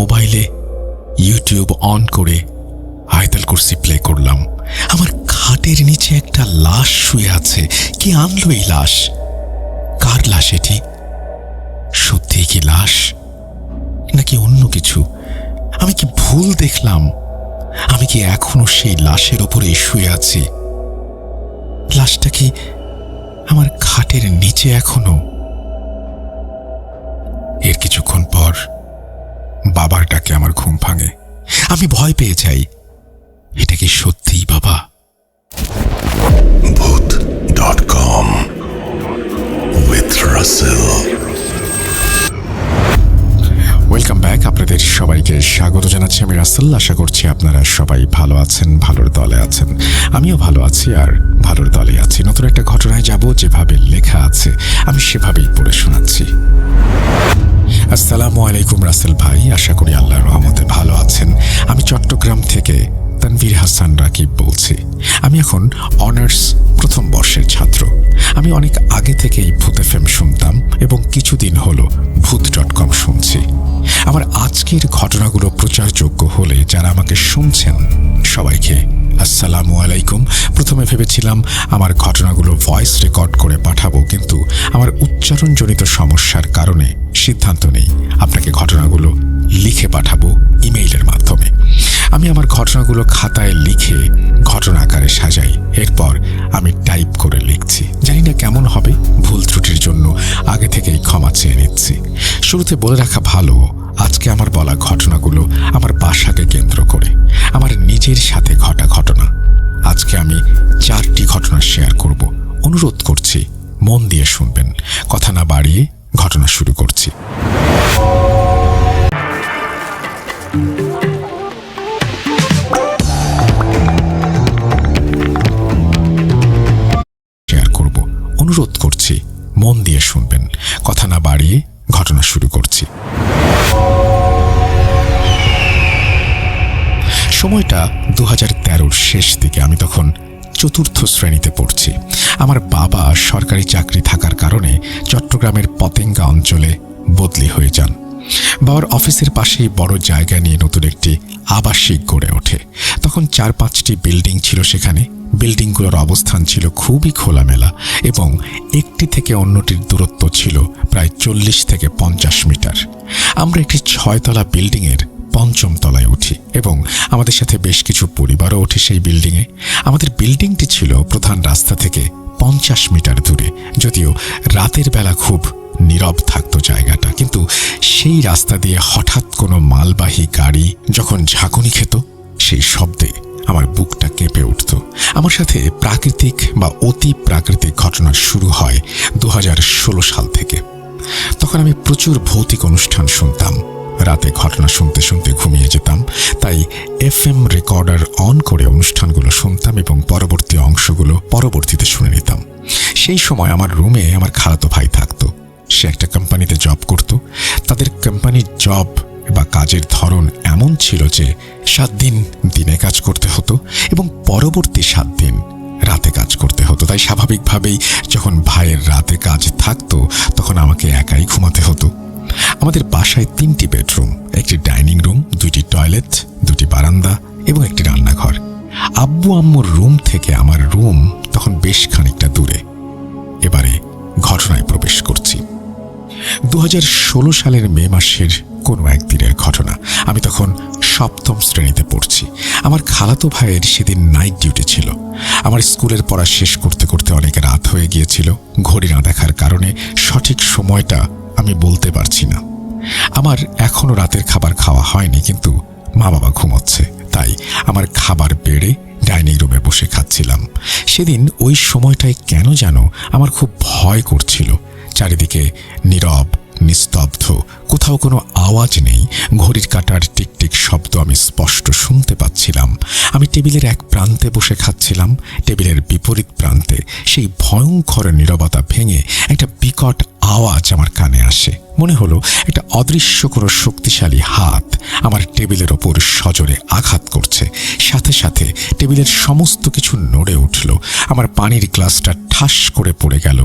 মোবাইলে YouTube on করে আয়াতুল কুরসি প্লে করলাম। আমার খাটের নিচে একটা লাশ শুয়ে আছে। কে আনলো এই লাশ? কার লাশ এটি? সত্যিই কি লাশ নাকি অন্য কিছু? আমি কি ভুল দেখলাম? আমি কি এখনো সেই লাশের ওপরেই শুয়ে আছি? লাশটা কি আমার খাটের নিচে এখনো? এর কিছুক্ষণ পর বাবার ডাকে আমার ঘুম ভাঙে। আমি ভয় পেয়ে যাই। এটা কি সত্যিই বাবা? Bhoot.com with Russell. Welcome back. আপনাদের সবাইকে স্বাগত জানাচ্ছি। আমি রাসেল। আশা করছি আপনারা সবাই ভালো আছেন, ভালোর দলে আছেন। আমিও ভালো আছি আর ভালোর দলে আছি। নতুন একটা ঘটনায় যাব, যেভাবে লেখা আছে আমি সেভাবেই পড়ে শোনাচ্ছি। আসসালামু আলাইকুম রাসেল ভাই, আশা করি আল্লাহর রহমতে ভালো আছেন। আমি চট্টগ্রাম থেকে তানভীর হাসান রাকিব বলছি। আমি এখন অনার্স প্রথম বর্ষের ছাত্র। আমি অনেক আগে থেকেই ভূত এফএম শুনতাম এবং কিছুদিন হলো Bhoot.com শুনছি। আমার আজকের ঘটনাগুলো প্রচারযোগ্য হলে যারা আমাকে শুনছেন সবাইকে আসসালামু আলাইকুম। প্রথমে ভেবেছিলাম আমার ঘটনাগুলো ভয়েস রেকর্ড করে পাঠাবো, কিন্তু আমার উচ্চারণজনিত সমস্যার কারণে সিদ্ধান্ত নেই আপনাকে ঘটনাগুলো লিখে পাঠাবো ইমেইলের মাধ্যমে। আমি আমার ঘটনাগুলো খাতায় লিখে ঘটনা আকারে সাজাই, এরপর আমি টাইপ করে লিখছি। জানি না কেমন হবে, ভুল ত্রুটির জন্য আগে থেকেই ক্ষমা চেয়ে নিচ্ছি। শুরুতে বলে রাখা ভালো, আজকে আমার বলা ঘটনাগুলো আমার বাসাকে কেন্দ্র করে, আমার নিজের সাথে ঘটা ঘটনা। আজকে আমি 4টি ঘটনা শেয়ার করব। অনুরোধ করছি মন দিয়ে শুনবেন। কথা না বাড়িয়ে ঘটনা শুরু করছি। অনুরোধ করছি মন দিয়ে শুনবেন। কথা না বাড়িয়ে ঘটনা শুরু করছি। সময়টা 2013-র শেষ দিকে। আমি তখন 4র্থ শ্রেণীতে পড়ছি। আমার বাবা সরকারি চাকরি থাকার কারণে চট্টগ্রামের পতেঙ্গা অঞ্চলে বদলি হয়ে যান। বাবার অফিসের পাশেই বড় জায়গা নিয়ে নতুন একটি আবাসিক গড়ে ওঠে। তখন 4-5টি বিল্ডিং ছিল সেখানে। বিল্ডিংগুলোর অবস্থান ছিল খুবই খোলামেলা এবং একটি থেকে অন্যটির দূরত্ব ছিল প্রায় 40 থেকে 50 মিটার। আমরা একটি 6তলা বিল্ডিংয়ের 5ম তলায় উঠি এবং আমাদের সাথে বেশ কিছু পরিবারও ওঠে সেই বিল্ডিংয়ে। আমাদের বিল্ডিংটি ছিল প্রধান রাস্তা থেকে 50 মিটার দূরে। যদিও রাতের বেলা খুব নীরব থাকতো জায়গাটা, কিন্তু সেই রাস্তা দিয়ে হঠাৎ কোনো মালবাহী গাড়ি যখন ঝাঁকুনি খেত, সেই শব্দে আমার বুকটা কেঁপে উঠত। আমার সাথে প্রাকৃতিক বা অতি প্রাকৃতিক ঘটনা শুরু হয় 2016 সাল থেকে। তখন আমি প্রচুর ভৌতিক অনুষ্ঠান শুনতাম। রাতে ঘটনা শুনতে শুনতে ঘুমিয়ে যেতাম, তাই FM রেকর্ডার অন করে অনুষ্ঠানগুলো শুনতাম এবং পরবর্তী অংশগুলো পরবর্তীতে শুনে নিতাম। সেই সময় আমার রুমে আমার খালাতো ভাই থাকতো। সে একটা কোম্পানিতে জব করত। তাদের কোম্পানির জব বা কাজের ধরন এমন ছিল যে 7 দিন দিনে কাজ করতে হতো এবং পরবর্তী 7 দিন রাতে কাজ করতে হতো। তাই স্বাভাবিকভাবেই যখন ভাইয়ের রাতে কাজ থাকতো তখন আমাকে একাই ঘুমাতে হতো। আমাদের বাসায় 3টি বেডরুম, একটি ডাইনিং রুম, 2টি টয়লেট, 2টি বারান্দা এবং একটি রান্নাঘর। আব্বু আম্মুর রুম থেকে আমার রুম তখন বেশ খানিকটা দূরে। এবারে ঘটনায় প্রবেশ করছি। 2016 সালের মে মাসের কোনো একদিনের ঘটনা। আমি তখন 7ম শ্রেণীতে পড়ছি। আমার খালাতো ভাইয়ের সেদিন নাইট ডিউটি ছিল। আমার স্কুলের পড়া শেষ করতে করতে অনেক রাত হয়ে গিয়েছিল। ঘড়ি না দেখার কারণে সঠিক সময়টা আমি বলতে পারছি না। আমার এখনো রাতের খাবার খাওয়া হয়নি, কিন্তু মা বাবা ঘুমোচ্ছে, তাই আমার খাবার বেড়ে ডাইনিং রুমে বসে খাচ্ছিলাম। সেদিন ওই সময়টায় কেন যেন আমার খুব ভয় করছিল। চারিদিকে নীরব, নিস্তব্ধ, কোথাও কোনো আওয়াজ নেই। ঘড়ির কাঁটার টিকটিক শব্দ আমি স্পষ্ট শুনতে পাচ্ছিলাম। আমি টেবিলের এক প্রান্তে বসে খাচ্ছিলাম। টেবিলের বিপরীত প্রান্তে সেই ভয়ঙ্কর নীরবতা ভেঙে একটা বিকট আওয়াজ আমার কানে আসে। মনে হলো একটা অদৃশ্য কোনো শক্তিশালী হাত আমার টেবিলের ওপর সজোরে আঘাত করছে। সাথে সাথে টেবিলের সমস্ত কিছু নড়ে উঠল। আমার পানির গ্লাসটা ঠাস করে পড়ে গেল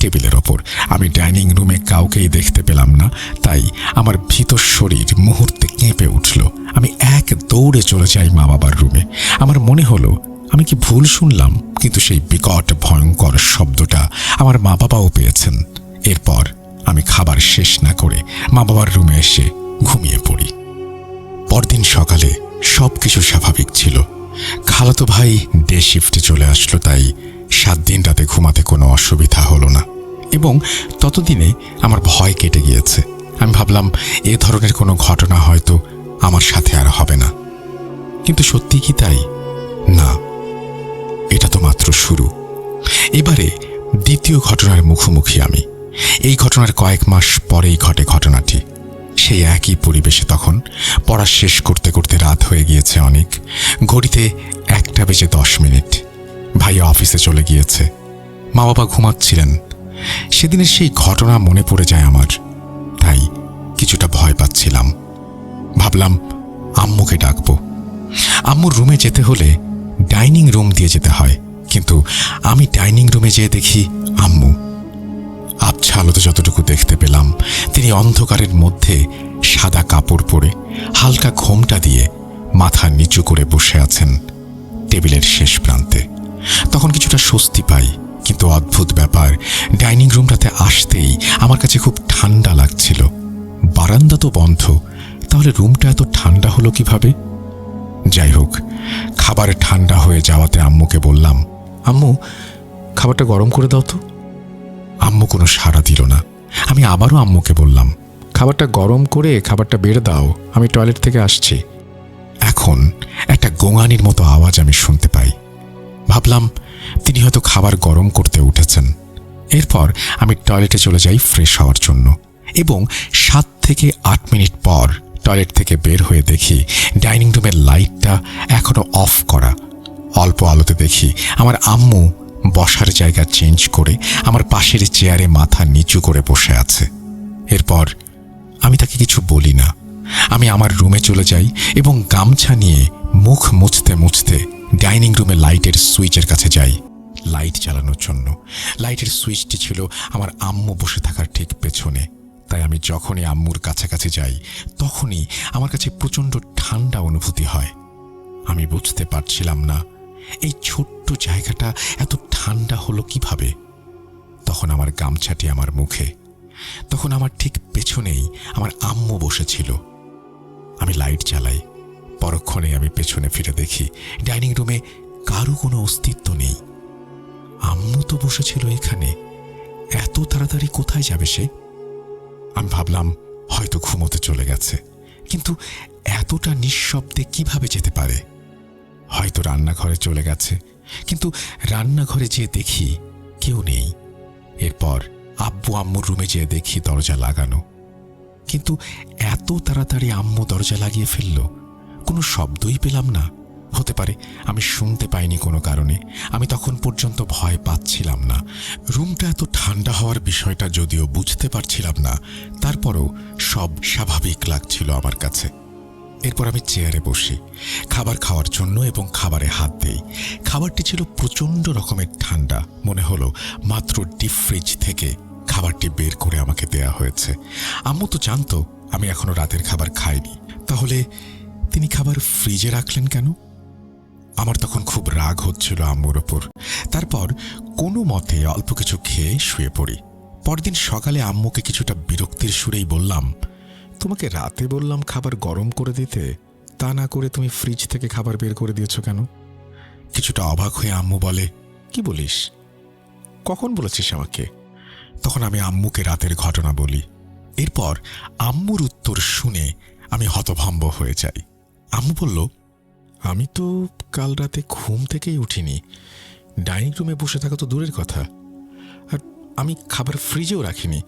টেবিলের ওপর। আমি ডাইনিং রুমে কাউকেই দেখতে পেলাম না, তাই আমার ভীতর শরীর মুহূর্তে কেঁপে উঠল। আমি এক দৌড়ে চলে যাই মা বাবার রুমে। আমার মনে হলো আমি কি ভুল শুনলাম, কিন্তু সেই বিকট ভয়ঙ্কর শব্দটা আমার মা বাবাও পেয়েছেন। এরপর আমি খাবার শেষ না করে মা বাবার রুমে এসে ঘুমিয়ে পড়ি। পরদিন সকালে সবকিছু স্বাভাবিক ছিল। খালাতো ভাই ডে শিফটে চলে আসলো, তাই 7 দিন রাতে ঘুমাতে কোনো অসুবিধা হলো না এবং ততদিনে আমার ভয় কেটে গিয়েছে। আমি ভাবলাম এ ধরনের কোনো ঘটনা হয়তো আমার সাথে আর হবে না। কিন্তু সত্যি কি তাই? না, এটা তো মাত্র শুরু। এবারে দ্বিতীয় ঘটনার মুখোমুখি আমি। এই ঘটনার কয়েক মাস পরেই ঘটে ঘটনাটি। সেই একই পরিবেশে তখন পড়া শেষ করতে করতে রাত হয়ে গিয়েছে অনেক। ঘড়িতে 1:10। ভাইয়া অফিসে চলে গিয়েছে, মা বাবা ঘুমাচ্ছিলেন। সেদিনের সেই ঘটনা মনে পড়ে যায় আমার, তাই কিছুটা ভয় পাচ্ছিলাম। ভাবলাম আম্মুকে ডাকবো। আম্মুর রুমে যেতে হলে ডাইনিং রুম দিয়ে যেতে হয়, কিন্তু আমি ডাইনিং রুমে যেয়ে দেখি আম্মু। আবছা আলোতে যতটুকু দেখতে পেলাম, তিনি অন্ধকারের মধ্যে সাদা কাপড় পরে হালকা ঘোমটা দিয়ে মাথা নিচু করে বসে আছেন টেবিলের শেষ প্রান্তে। তখন কিছুটা স্বস্তি পাই, কিন্তু অদ্ভুত ব্যাপার, ডাইনিং রুমটাতে আসতেই আমার কাছে খুব ঠান্ডা লাগছিল। বারান্দা তো বন্ধ, তাহলে রুমটা এত ঠান্ডা হলো কিভাবে? যাই হোক, খাবার ঠান্ডা হয়ে যাওয়াতে আম্মুকে বললাম, আম্মু খাবারটা গরম করে দাও তো। আম্মু কোনো সাড়া দিল না। আমি আবারও আম্মুকে বললাম, খাবারটা গরম করে খাবারটা বেড়ে দাও, আমি টয়লেট থেকে আসছি। এখন একটা গোঙানির মতো আওয়াজ আমি শুনতে পাই। ভাবলাম তিনি হয়তো খাবার গরম করতে উঠেছেন। এরপর আমি টয়লেটে চলে যাই ফ্রেশ হওয়ার জন্য এবং 7 থেকে 8 মিনিট পর টয়লেট থেকে বের হয়ে দেখি ডাইনিং রুমের লাইটটা এখনো অফ করা। অল্প আলোতে দেখি আমার আম্মু বসার জায়গা চেঞ্জ করে আমার পাশের চেয়ারে মাথা নিচু করে বসে আছে। এরপর আমি তাকে কিছু বলি না। আমি আমার রুমে চলে যাই এবং গামছা নিয়ে মুখ মুছতে মুছতে ডাইনিং রুমে লাইটের সুইচের কাছে যাই লাইট জ্বালানোর জন্য। লাইটের সুইচটি ছিল আমার আম্মু বসে থাকার ঠিক পেছনে, তাই আমি যখনই আম্মুর কাছাকাছি যাই তখনই আমার কাছে প্রচণ্ড ঠান্ডা অনুভূতি হয়। আমি বুঝতে পারছিলাম না এই ছোট্ট জায়গাটা এত ঠান্ডা হলো কিভাবে। তখন আমার গামছাটি আমার মুখে, তখন আমার ঠিক পেছনেই আমার আম্মু বসেছিল। আমি লাইট জ্বালাই। পরক্ষণে আমি পেছনে ফিরে দেখি ডাইনিং রুমে কারো কোনো অস্তিত্ব নেই। আম্মু তো বসেছিল এখানে, এত তাড়াতাড়ি কোথায় যাবে সে? আমি ভাবলাম হয়তো ঘুমোতে চলে গেছে, কিন্তু এতটা নিঃশব্দে কিভাবে যেতে পারে? হয়তো রান্নাঘরে চলে গেছে, কিন্তু রান্নাঘরে যেয়ে দেখি কেউ নেই। এরপর আব্বু আম্মুর রুমে যেয়ে দেখি দরজা লাগানো, কিন্তু এত তাড়াতাড়ি আম্মু দরজা লাগিয়ে ফেলল, কোনো শব্দই পেলাম না। হতে পারে আমি শুনতে পাইনি কোনো কারণে। আমি তখন পর্যন্ত ভয় পাচ্ছিলাম না। রুমটা এত ঠান্ডা হওয়ার বিষয়টা যদিও বুঝতে পারছিলাম না, তারপরও সব স্বাভাবিক লাগছিল আমার কাছে। এরপর আমি চেয়ারে বসি খাবার খাওয়ার জন্য এবং খাবারে হাত দেই। খাবারটি ছিল প্রচণ্ড রকমের ঠান্ডা। মনে হলো মাত্র ডিপ ফ্রিজ থেকে খাবারটি বের করে আমাকে দেয়া হয়েছে। আম্মু তো জানতো আমি এখনো রাতের খাবার খাইনি, তাহলে তিনি খাবার ফ্রিজে রাখলেন কেন? আমার তখন খুব রাগ হচ্ছিল আম্মুর ওপর। তারপর কোনো মতে অল্প কিছু খেয়ে শুয়ে পড়ি। পরদিন সকালে আম্মুকে কিছুটা বিরক্তির সুরেই বললাম, তোমাকে রাতে বললাম খাবার গরম করে দিতে, তা না করে তুমি ফ্রিজ থেকে খাবার বের করে দিয়েছ কেন? কিছুটা অবাক হয়ে আম্মু বলে, কি বলিস? কখন বলেছিস আমাকে? তখন আমি আম্মুকে রাতের ঘটনা বলি। এরপর আম্মুর উত্তর শুনে আমি হতভম্ব হয়ে যাই। আম্মু বলল, আমি তো কাল রাতে ঘুম থেকেই উঠিনি। ডাইনিং রুমে বসে থাকা তো দূরের কথা, আর আমি খাবার ফ্রিজেও রাখিনি,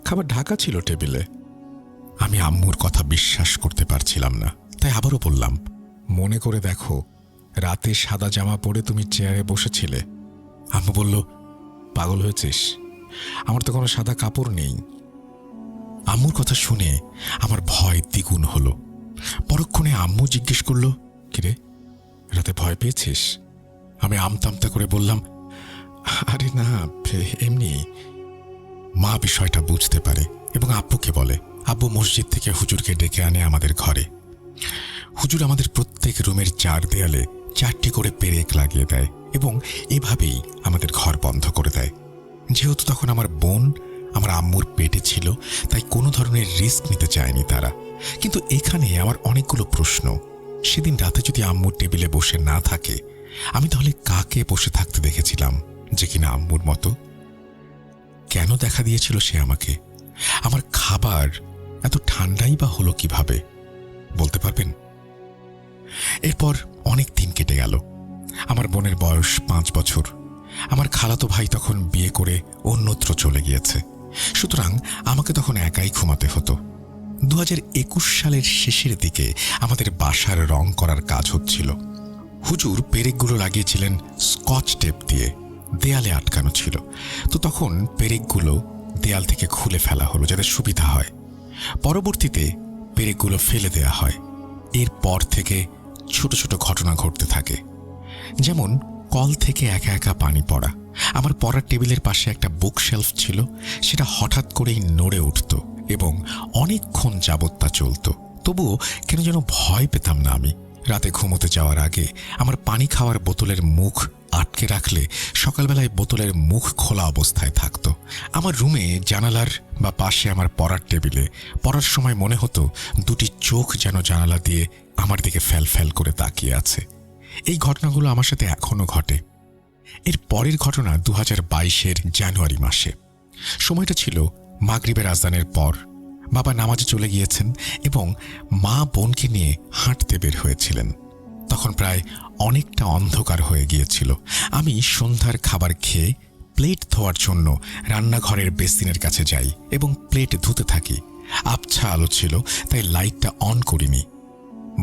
খাবার ঢাকা ছিল টেবিলে। আমি আম্মুর কথা বিশ্বাস করতে পারছিলাম না, তাই আবারও বললাম, মনে করে দেখো রাতে সাদা জামা পরে তুমি চেয়ারে বসেছিলে। আম্মু বলল, পাগল হয়েছিস? আমার তো কোনো সাদা কাপড় নেই। আম্মুর কথা শুনে আমার ভয় দ্বিগুণ হলো। পরক্ষণে আম্মু জিজ্ঞেস করলো, কিরে রাতে ভয় পেয়েছিস? আমি আমতা আমতা করে বললাম, আরে না, এমনি। মা বিষয়টা বুঝতে পারে এবং আব্বুকে বলে। আব্বু মসজিদ থেকে হুজুরকে ডেকে আনে আমাদের ঘরে। হুজুর আমাদের প্রত্যেক রুমের 4 দেয়ালে 4টি করে পেরেক লাগিয়ে দেয় এবং এভাবেই আমাদের ঘর বন্ধ করে দেয়। যেহেতু তখন আমার বোন আমার আম্মুর পেটে ছিল, তাই কোনো ধরনের রিস্ক নিতে চায়নি তারা। কিন্তু এখানে আমার অনেকগুলো প্রশ্ন। সেদিন রাতে যদি আম্মুর টেবিলে বসে না থাকে, আমি তাহলে কাকে বসে থাকতে দেখেছিলাম যে কিনা আম্মুর মতো? কেন দেখা দিয়েছিল সে আমাকে? আমার খাবার এত ঠান্ডাই বা হলো কিভাবে, বলতে পারবেন? এরপর অনেক দিন কেটে গেল। আমার বোনের বয়স 5 বছর। আমার খালাতো ভাই তখন বিয়ে করে অন্যত্র চলে গিয়েছে, সুতরাং আমাকে তখন একাই ঘুমাতে হতো। 2021 সালের শেষের দিকে আমাদের বাসার রং করার কাজ হচ্ছিল। হুজুর পেরেকগুলো লাগিয়েছিলেন স্কচ টেপ দিয়ে, দেয়ালে আটকানো ছিল। তো তখন পেরেকগুলো দেয়াল থেকে খুলে ফেলা হলো যাতে সুবিধা হয়। পরবর্তীতে পেরেকগুলো ফেলে দেয়া হয়। এরপর থেকে ছোট ছোট ঘটনা ঘটতে থাকে, যেমন কল থেকে একা একা পানি পড়া। আমার পড়ার টেবিলের পাশে একটা বুকশেলফ ছিল, সেটা হঠাৎ করেই নড়ে উঠত এবং অনেকক্ষণ যাবৎ তা চলত। তবুও কেন যেন ভয় পেতাম না আমি। রাতে ঘুমোতে যাওয়ার আগে আমার পানি খাওয়ার বোতলের মুখ আটকে রাখলে সকালবেলায় বোতলের মুখ খোলা অবস্থায় থাকত। আমার রুমে জানালার বা পাশে আমার পড়ার টেবিলে পড়ার সময় মনে হতো 2টি চোখ যেন জানালা দিয়ে আমার দিকে ফ্যাল ফ্যাল করে তাকিয়ে আছে। এই ঘটনাগুলো আমার সাথে এখনো ঘটে। এর পরের ঘটনা 2022-এর জানুয়ারি মাসে। সময়টা ছিল মাগরিবের আজানের পর। বাবা নামাজে চলে গিয়েছেন এবং মা বোনকে নিয়ে হাঁটতে বের হয়েছিলেন। তখন প্রায় অনেকটা অন্ধকার হয়ে গিয়েছিল। আমি সন্ধ্যার খাবার খেয়ে প্লেট ধোয়ার জন্য রান্নাঘরের বেসিনের কাছে যাই এবং প্লেট ধুতে থাকি। আবছা আলো ছিল, তাই লাইটটা অন করিনি।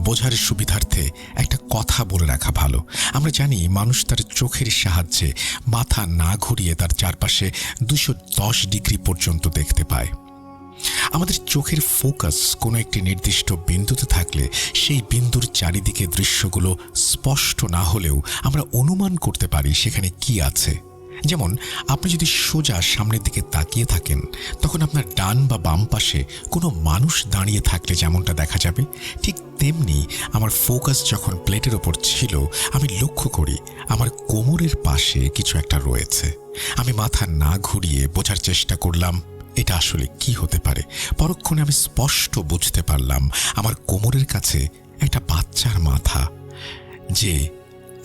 বোঝার সুবিধার্থে একটা কথা বলে রাখা ভালো। আমরা জানি মানুষ তার চোখের সাহায্যে মাথা না ঘুরিয়ে তার চারপাশে 210 ডিগ্রি পর্যন্ত দেখতে পায়। আমাদের চোখের ফোকাস কোনো একটি নির্দিষ্ট বিন্দুতে থাকলে সেই বিন্দুর চারিদিকে দৃশ্যগুলো স্পষ্ট না হলেও আমরা অনুমান করতে পারি সেখানে কি আছে। যেমন আপনি যদি সোজা সামনের দিকে তাকিয়ে থাকেন, তখন আপনার ডান বা বাম পাশে কোনো মানুষ দাঁড়িয়ে থাকলে যেমনটা দেখা যাবে, ঠিক তেমনি আমার ফোকাস যখন প্লেটের ওপর ছিল, আমি লক্ষ্য করি আমার কোমরের পাশে কিছু একটা রয়েছে। আমি মাথা না ঘুরিয়ে বোঝার চেষ্টা করলাম এটা আসলে কি হতে পারে। পরক্ষণে আমি স্পষ্ট বুঝতে পারলাম আমার কোমরের কাছে একটা বাচ্চার মাথা, যে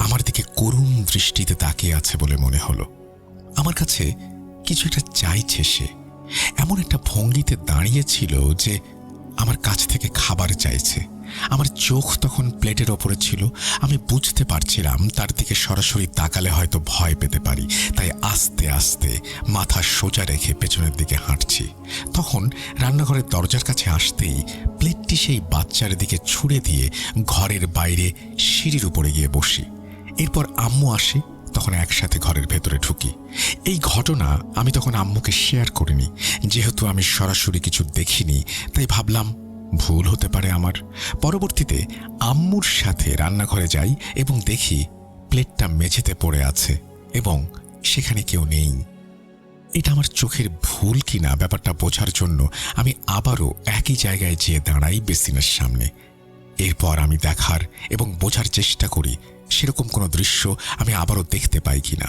আমার দিকে করুণ দৃষ্টিতে তাকিয়ে আছে বলে মনে হলো। আমার কাছে কিছু একটা চাইছে সে। এমন একটা ভঙ্গিতে দাঁড়িয়েছিল যে আমার কাছ থেকে খাবার চাইছে। আমার চোখ তখন প্লেটের ওপরে ছিল। আমি বুঝতে পারছিলাম তার দিকে সরাসরি তাকালে হয়তো ভয় পেতে পারি, তাই আস্তে আস্তে মাথা সোজা রেখে পেছনের দিকে হাঁটছি। তখন রান্নাঘরের দরজার কাছে আসতেই প্লেটটি সেই বাচ্চার দিকে ছুঁড়ে দিয়ে ঘরের বাইরে সিঁড়ির উপরে গিয়ে বসি। এরপর আম্মু আসে, তখন একসাথে ঘরের ভেতরে ঢুকি। এই ঘটনা আমি তখন আম্মুকে শেয়ার করিনি, যেহেতু আমি সরাসরি কিছু দেখিনি, তাই ভাবলাম ভুল হতে পারে আমার। পরবর্তীতে আম্মুর সাথে রান্নাঘরে যাই এবং দেখি প্লেটটা মেঝেতে পড়ে আছে এবং সেখানে কেউ নেই। এটা আমার চোখের ভুল কিনা ব্যাপারটা বোঝার জন্য আমি আবারও একই জায়গায় যেয়ে দাঁড়াই বেসিনের সামনে। এরপর আমি দেখার এবং বোঝার চেষ্টা করি সেরকম কোনো দৃশ্য আমি আবারও দেখতে পাই কিনা।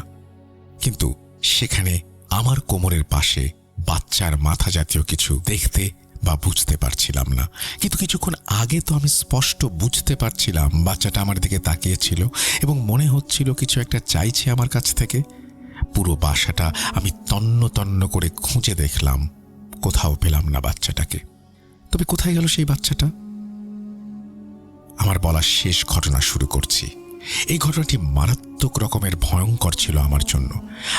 কিন্তু সেখানে আমার কোমরের পাশে বাচ্চার মাথা জাতীয় কিছু দেখতে বা বুঝতে পারছিলাম না। কিন্তু কিছুক্ষণ আগে তো আমি স্পষ্ট বুঝতে পারছিলাম বাচ্চাটা আমার দিকে তাকিয়েছিল এবং মনে হচ্ছিল কিছু একটা চাইছে আমার কাছ থেকে। পুরো বাসাটা আমি তন্ন তন্ন করে খুঁজে দেখলাম, কোথাও পেলাম না বাচ্চাটাকে। তবে কোথায় গেল সেই বাচ্চাটা? আমার বলা শেষ ঘটনা শুরু করছি। এই ঘটনাটি মারাত্মক রকমের ভয়ঙ্কর ছিল আমার জন্য।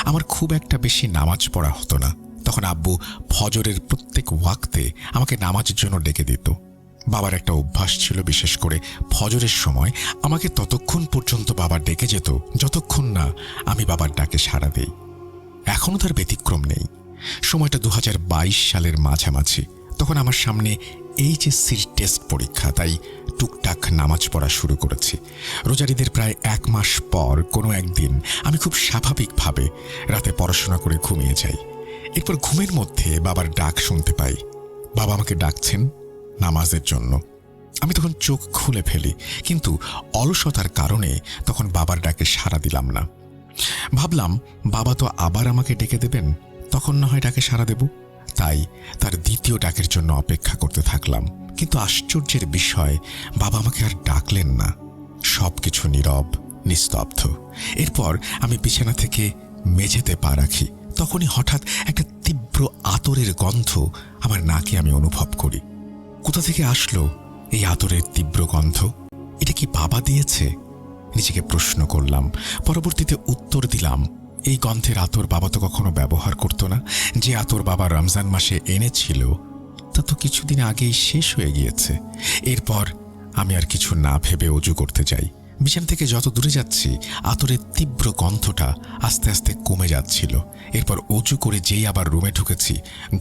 আমার খুব একটা বেশি নামাজ পড়া হতো না। তখন আব্বু ফজরের প্রত্যেক ওয়াক্তে আমাকে নামাজের জন্য ডেকে দিত। বাবার একটা অভ্যাস ছিল, বিশেষ করে ফজরের সময় আমাকে ততক্ষণ পর্যন্ত বাবা ডেকে যেত যতক্ষণ না আমি বাবার ডাকে সাড়া দেই। এখনও তার ব্যতিক্রম নেই। সময়টা 2022 সালের মাঝামাঝি। তখন আমার সামনে এইচএসসির টেস্ট পরীক্ষা, তাই টুকটাক নামাজ পড়া শুরু করেছি। রোজারিদের প্রায় 1 মাস পর কোনো একদিন আমি খুব স্বাভাবিকভাবে রাতে পড়াশোনা করে ঘুমিয়ে যাই। এরপর ঘুমের মধ্যে বাবার ডাক শুনতে পাই। বাবা আমাকে ডাকছেন নামাজের জন্য। আমি তখন চোখ খুলে ফেলি, কিন্তু অলসতার কারণে তখন বাবার ডাকে সাড়া দিলাম না। ভাবলাম বাবা তো আবার আমাকে ডেকে দেবেন, তখন না হয় ডাকে সাড়া দেব। তাই তার দ্বিতীয় ডাকের জন্য অপেক্ষা করতে থাকলাম, কিন্তু আশ্চর্যের বিষয় বাবা আমাকে আর ডাকলেন না। সবকিছু নীরব, নিস্তব্ধ। এরপর আমি বিছানা থেকে মেঝেতে পা রাখি, তখনই হঠাৎ একটা তীব্র আতরের গন্ধ আমার নাকে আমি অনুভব করি। কোথা থেকে আসলো এই আতরের তীব্র গন্ধ? এটা কি বাবা দিয়েছে? নিজেকে প্রশ্ন করলাম। পরবর্তীতে উত্তর দিলাম, এই গন্ধের আতর বাবা তো কখনো ব্যবহার করতো না। যে আতর বাবা রমজান মাসে এনেছিল তা তো কিছুদিন আগেই শেষ হয়ে গিয়েছে। এরপর আমি আর কিছু না ভেবে অজু করতে যাই। বিছানা থেকে যত দূরে যাচ্ছি আতরের তীব্র গন্ধটা আস্তে আস্তে কমে যাচ্ছিল। এরপর অজু করে যেই আবার রুমে ঢুকেছি,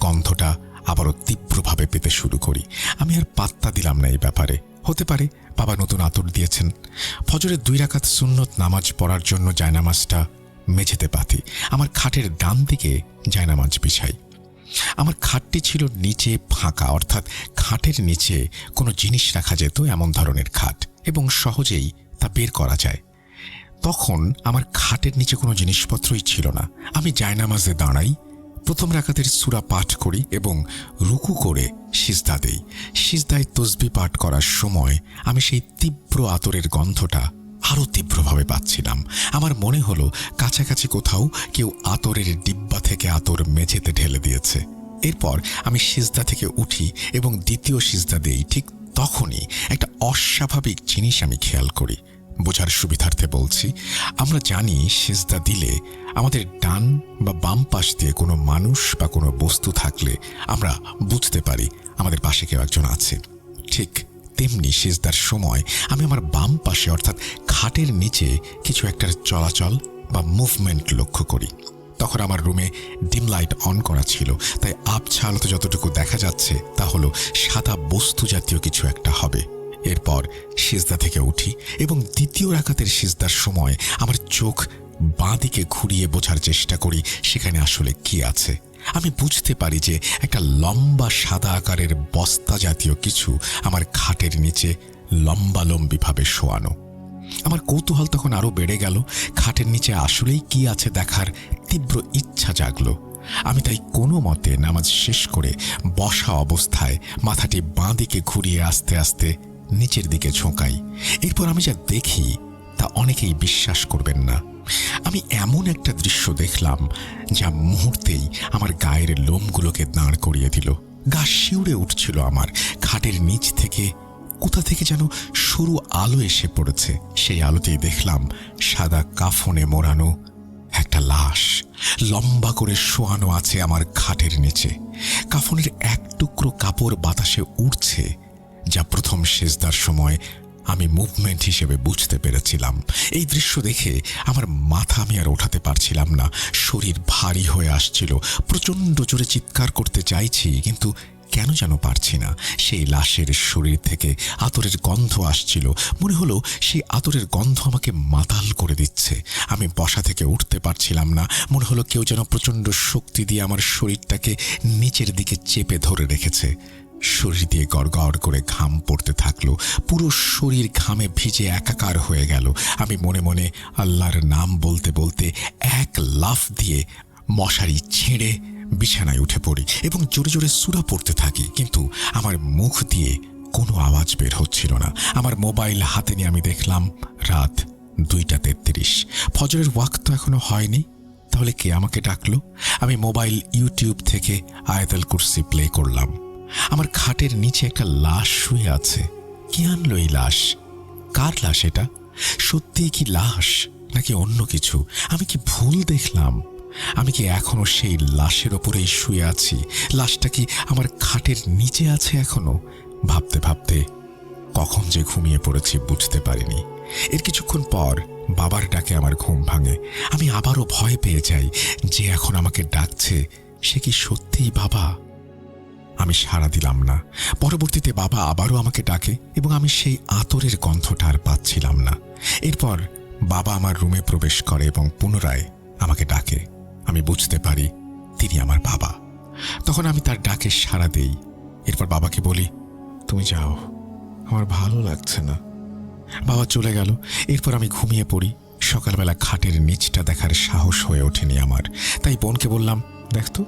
গন্ধটা আবারও তীব্রভাবে পেতে শুরু করি। আমি আর পাত্তা দিলাম না এই ব্যাপারে। হতে পারে বাবা নতুন আতর দিয়েছেন। ফজরের 2 রাকাত সুন্নত নামাজ পড়ার জন্য জায়নামাজটা মেঝেতে পাতি। আমার খাটের ডান দিকে জায়নামাজ বিছাই। আমার খাটটি ছিল নিচে ফাঁকা, অর্থাৎ খাটের নিচে কোনো জিনিস রাখা যেত এমন ধরনের খাট, এবং সহজেই তা বের করা যায়। তখন আমার খাটের নিচে কোনো জিনিসপত্রই ছিল না। আমি জায়নামাজে দাঁড়াই, প্রথম রাকাতের সূরা পাঠ করি এবং রুকু করে সিজদা দেই। সিজদায় তসবিহ পাঠ করার সময় আমি সেই তীব্র আতরের গন্ধটা আরও তীব্রভাবে পাচ্ছিলাম। আমার মনে হলো কাছাকাছি কোথাও কেউ আতরের ডিব্বা থেকে আতর মেঝেতে ঢেলে দিয়েছে। এরপর আমি সিজদা থেকে উঠি এবং দ্বিতীয় সিজদা দেই। ঠিক তখনই একটা অস্বাভাবিক জিনিস আমি খেয়াল করি। বোঝার সুবিধার্থে বলছি, আমরা জানি সিজদা দিলে আমাদের ডান বা বাম পাশ দিয়ে কোনো মানুষ বা কোনো বস্তু থাকলে আমরা বুঝতে পারি আমাদের পাশে কেউ একজন আছে। ঠিক তেমনি সিজদার সময় আমি আমার বাম পাশে অর্থাৎ খাটের নিচে কিছু একটার চলাচল বা মুভমেন্ট লক্ষ্য করি। তখন আমার রুমে ডিম লাইট অন করা ছিল, তাই আবছা আলোতে যতটুকু দেখা যাচ্ছে তা হলো সাদা বস্তু জাতীয় কিছু একটা হবে। এরপর সিজদা থেকে উঠি এবং দ্বিতীয় রাকাতের সিজদার সময় আমার চোখ বাঁ দিকে ঘুরিয়ে বোঝার চেষ্টা করি সেখানে আসলে কি আছে। আমি বুঝতে পারি যে একটা লম্বা সাদা আকারের বস্তা জাতীয় কিছু আমার খাটের নিচে লম্বালম্বিভাবে শোয়ানো। আমার কৌতূহল তখন আরও বেড়ে গেল। খাটের নিচে আসলেই কি আছে দেখার তীব্র ইচ্ছা জাগলো। আমি তাই কোনো মতে নামাজ শেষ করে বসা অবস্থায় মাথাটি বাঁ দিকে ঘুরিয়ে আস্তে আস্তে নিচের দিকে ঝোঁকাই। এরপর আমি যা দেখি তা অনেকেই বিশ্বাস করবেন না। আমি এমন একটা দৃশ্য দেখলাম যা মুহূর্তেই আমার গায়ের লোমগুলোকে দাঁড় করিয়ে দিল। গা শিউরে উঠছিল আমার। খাটের নিচ থেকে কোথা থেকে যেন সরু আলো এসে পড়েছে। সেই আলোতেই দেখলাম সাদা কাফনে মোড়ানো একটা লাশ লম্বা করে শোয়ানো আছে আমার খাটের নিচে। কাফনের এক টুকরো কাপড় বাতাসে উড়ছে, যা প্রথম সিজদার সময় আমি মুভমেন্ট হিসেবে বুঝতে পেরেছিলাম। এই দৃশ্য দেখে আমার মাথা আমি আর ওঠাতে পারছিলাম না। শরীর ভারী হয়ে আসছিল। প্রচণ্ড জোরে চিৎকার করতে চাইছি, কিন্তু কেন যেন পারছি না। সেই লাশের শরীর থেকে আতরের গন্ধ আসছিল। মনে হলো সেই আতরের গন্ধ আমাকে মাতাল করে দিচ্ছে। আমি বসা থেকে উঠতে পারছিলাম না। মনে হলো কেউ যেন প্রচণ্ড শক্তি দিয়ে আমার শরীরটাকে নিচের দিকে চেপে ধরে রেখেছে। শরীর দিয়ে গড়গড় করে ঘাম পড়তে থাকলো। পুরো শরীর ঘামে ভিজে একাকার হয়ে গেল। আমি মনে মনে আল্লাহর নাম বলতে বলতে এক লাফ দিয়ে মশারি ছেড়ে বিছানায় উঠে পড়ি এবং জোরে জোরে সূরা পড়তে থাকি, কিন্তু আমার মুখ দিয়ে কোনো আওয়াজ বের হচ্ছিল না। আমার মোবাইল হাতে নিয়ে আমি দেখলাম রাত 2:33। ফজরের ওয়াক্ত এখনো হয়নি। তাহলে কে আমাকে ডাকলো? আমি মোবাইল ইউটিউব থেকে আয়াতুল কুরসি প্লে করলাম। আমার খাটের নিচে একটা লাশ শুয়ে আছে। কে আনলো এই লাশ? কার লাশ এটা? সত্যিই কি লাশ নাকি অন্য কিছু? আমি কি ভুল দেখলাম? আমি কি এখনো সেই লাশের ওপরেই শুয়ে আছি? লাশটা কি আমার খাটের নিচে আছে এখনো? ভাবতে ভাবতে কখন যে ঘুমিয়ে পড়েছি বুঝতে পারিনি। এর কিছুক্ষণ পর বাবার ডাকে আমার ঘুম ভাঙে। আমি আবারও ভয় পেয়ে যাই যে এখন আমাকে ডাকছে সে কি সত্যিই বাবা? আমি সাড়া দিলাম না। পরবর্তীতে বাবা আবারও আমাকে ডাকে এবং আমি সেই আতরের গন্ধটা আর পাচ্ছিলাম না। এরপর বাবা আমার রুমে প্রবেশ করে এবং পুনরায় আমাকে ডাকে। আমি বুঝতে পারি তিনি আমার বাবা। তখন আমি তার ডাকে সাড়া দেই। এরপর বাবাকে বলি, তুমি যাও, আমার ভালো লাগছে না। বাবা চলে গেল। এরপর আমি ঘুমিয়ে পড়ি। সকালবেলা খাটের নিচটা দেখার সাহস হয়ে ওঠেনি আমার। তাই বোনকে বললাম, দেখতো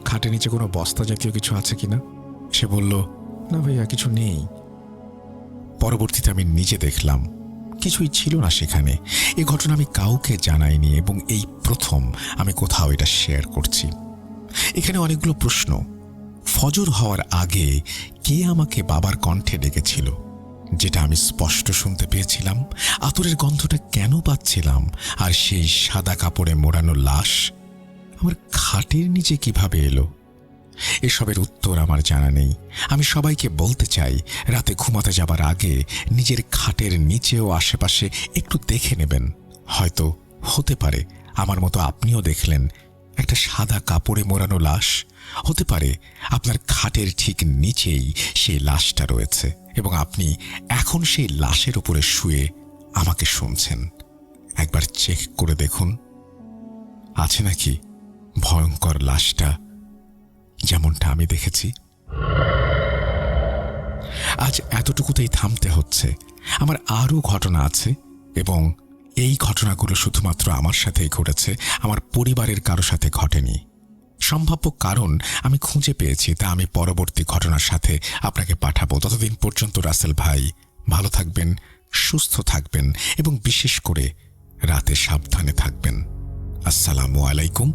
খাটের নিচে কোনো বস্তা জাতীয় কিছু আছে কিনা। সে বলল, না ভাইয়া, কিছু নেই। পরবর্তীতে আমি নিজে দেখলাম কিছুই ছিল না সেখানে। এ ঘটনা আমি কাউকে জানাইনি এবং এই প্রথম আমি কোথাও এটা শেয়ার করছি। এখানে অনেকগুলো প্রশ্ন। ফজর হওয়ার আগে কে আমাকে বাবার কণ্ঠে ডেকেছিল, যেটা আমি স্পষ্ট শুনতে পেয়েছিলাম? আতরের গন্ধটা কেন পাচ্ছিলাম? আর সেই সাদা কাপড়ে মোড়ানো লাশ আমার খাটের নিচে কিভাবে এলো? এসবের উত্তর আমার জানা নেই। আমি সবাইকে বলতে চাই, রাতে ঘুমাতে যাবার আগে নিজের খাটের নিচে ও আশেপাশে একটু দেখে নেবেন। হয়তো হতে পারে আমার মতো আপনিও দেখলেন একটা সাদা কাপড়ে মোড়ানো লাশ। হতে পারে আপনার খাটের ঠিক নিচেই সেই লাশটা রয়েছে এবং আপনি এখন সেই লাশের উপরে শুয়ে আমাকে শুনছেন। একবার চেক করে দেখুন, আছে নাকি ভয়ঙ্কর লাশটা যেমনটা আমি দেখেছি। আজ এতটুকুতেই থামতে হচ্ছে। আমার আরও ঘটনা আছে এবং এই ঘটনাগুলো শুধুমাত্র আমার সাথেই ঘটেছে, আমার পরিবারের কারো সাথে ঘটেনি। সম্ভাব্য কারণ আমি খুঁজে পেয়েছি, তা আমি পরবর্তী ঘটনার সাথে আপনাকে পাঠাবো। ততদিন পর্যন্ত রাসেল ভাই ভালো থাকবেন, সুস্থ থাকবেন এবং বিশেষ করে রাতে সাবধানে থাকবেন। আসসালামু আলাইকুম।